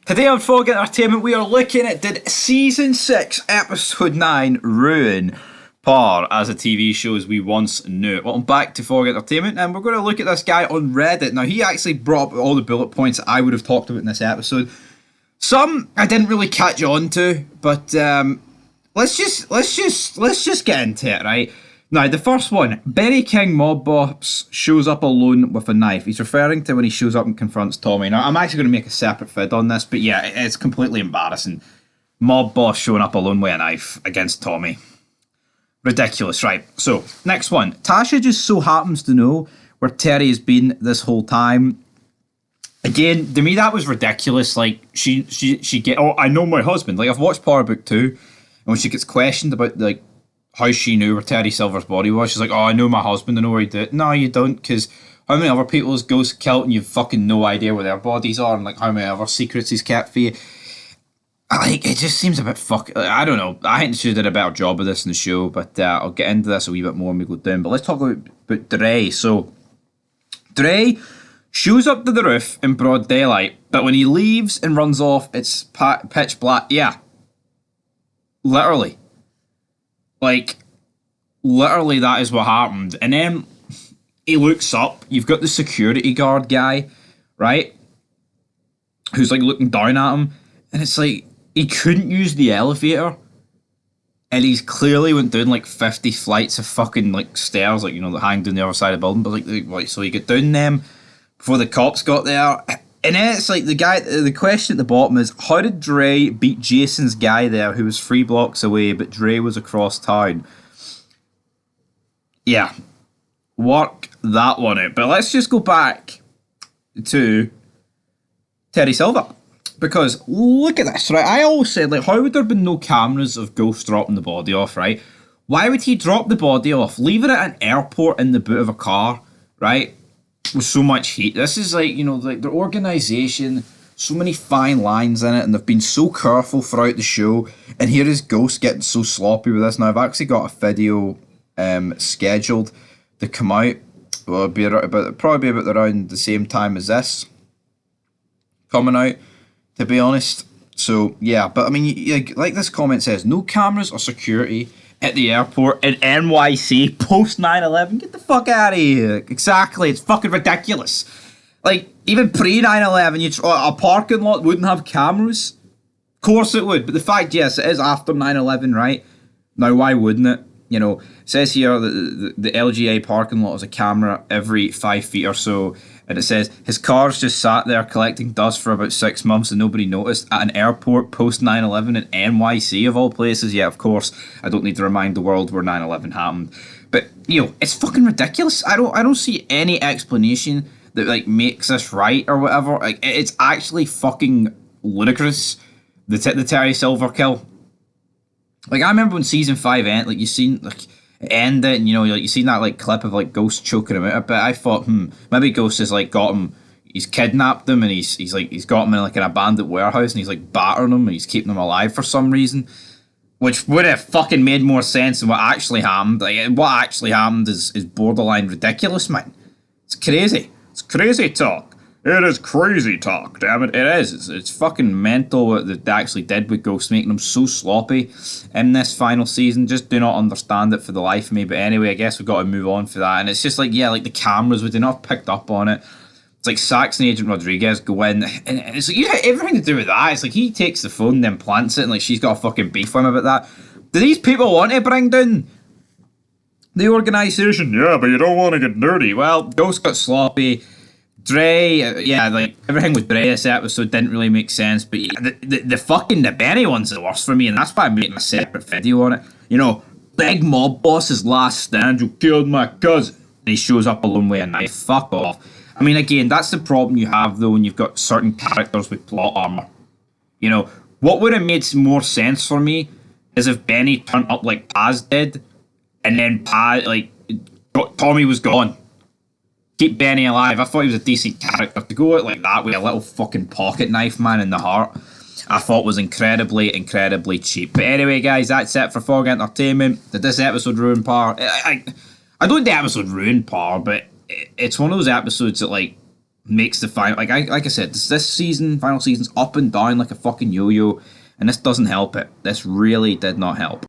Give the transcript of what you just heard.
Today on Fog Entertainment, we are looking at did Season 6, Episode 9 ruin Par as a TV show as we once knew it? Well, I'm back to Fog Entertainment and we're going to look at this guy on Reddit. Now, he actually brought up all the bullet points I would have talked about in this episode. Some I didn't really catch on to, but let's just get into it, right? Now, the first one, Benny King Mob Boss shows up alone with a knife. He's referring to when he shows up and confronts Tommy. Now, I'm actually going to make a separate vid on this, but yeah, it's completely embarrassing. Mob Boss showing up alone with a knife against Tommy. Ridiculous, right? So, next one. Tasha just so happens to know where Terry has been this whole time. Again, to me, that was ridiculous. Like, she get, oh, I know my husband. Like, I've watched Power Book 2, and when she gets questioned about, like, how she knew where Terry Silver's body was. She's like, oh, I know my husband, I know where he did. No, you don't, because how many other people's ghosts killed and you've fucking no idea where their bodies are, and like how many other secrets he's kept for you. Like, it just seems a bit I don't know. I think she did a better job of this in the show, but I'll get into this a wee bit more when we go down. But let's talk about Dre. So, Dre shows up to the roof in broad daylight, but when he leaves and runs off, it's pitch black. Yeah. Literally. Like, literally that is what happened. And then he looks up. You've got the security guard guy, right? Who's like looking down at him. And it's like, he couldn't use the elevator. And he's clearly went down like 50 flights of fucking like stairs, like, you know, that hang down the other side of the building. But like so he got down them before the cops got there. And then it's like the question at the bottom is, how did Dre beat Jason's guy there who was 3 blocks away, but Dre was across town? Yeah, work that one out. But let's just go back to Terry Silver. Because look at this, right? I always said, like, how would there have been no cameras of Ghost dropping the body off, right? Why would he drop the body off, leave it at an airport in the boot of a car, right? With so much heat. This is like, you know, like their organisation, so many fine lines in it, and they've been so careful throughout the show. And here is Ghost getting so sloppy with this. Now, I've actually got a video scheduled to come out. Well, it'll probably be about around the same time as this coming out, to be honest. So, yeah, but I mean, like this comment says, no cameras or security at the airport in NYC post 9/11. Get the fuck out of here. Exactly. It's fucking ridiculous. Like, even pre 9/11, a parking lot wouldn't have cameras. Of course it would. But the fact, yes, it is after 9/11, right? Now, why wouldn't it? You know, it says here that the LGA parking lot has a camera every 5 feet or so. And it says, his car's just sat there collecting dust for about 6 months and nobody noticed at an airport post 9/11 in NYC of all places. Yeah, of course, I don't need to remind the world where 9/11 happened. But, you know, it's fucking ridiculous. I don't see any explanation that, like, makes this right or whatever. Like, it's actually fucking ludicrous, the Terry Silver kill. Like, I remember when season 5 ended, like, you seen, like, end it, and you know, like, you seen that like clip of like Ghost choking him out a bit. I thought, maybe Ghost has like got him, he's kidnapped him, and he's got him in like an abandoned warehouse, and he's like battering him, and he's keeping him alive for some reason, which would have fucking made more sense than what actually happened. Like, what actually happened is borderline ridiculous, man. It's crazy. It's crazy talk. It is crazy talk, damn it. It is. It's fucking mental what they actually did with Ghost, making him so sloppy in this final season. Just do not understand it for the life of me. But anyway, I guess we've got to move on for that. And it's just like, yeah, like the cameras, we did not have picked up on it. It's like Sax and Agent Rodriguez go in, and it's like, you have everything to do with that. It's like he takes the phone and then plants it, and like she's got a fucking beef with him about that. Do these people want to bring down the organisation? Yeah, but you don't want to get dirty. Well, Ghost got sloppy. Dre, yeah, like, everything with Dre this episode didn't really make sense, but yeah, the Benny one's the worst for me, and that's why I'm making a separate video on it. You know, big mob boss's last stand, you killed my cousin, and he shows up alone with a knife. Fuck off. I mean, again, that's the problem you have, though, when you've got certain characters with plot armor. You know, what would have made more sense for me is if Benny turned up like Paz did, and then Paz, like, Tommy was gone. Keep Benny alive. I thought he was a decent character. To go out like that with a little fucking pocket knife, man, in the heart, I thought was incredibly, incredibly cheap. But anyway, guys, that's it for Fog Entertainment. Did this episode ruin Par? I don't think the episode ruined Par, but it's one of those episodes that, like, makes the final. Like I said, this season, final season's up and down like a fucking yo-yo, and this doesn't help it. This really did not help.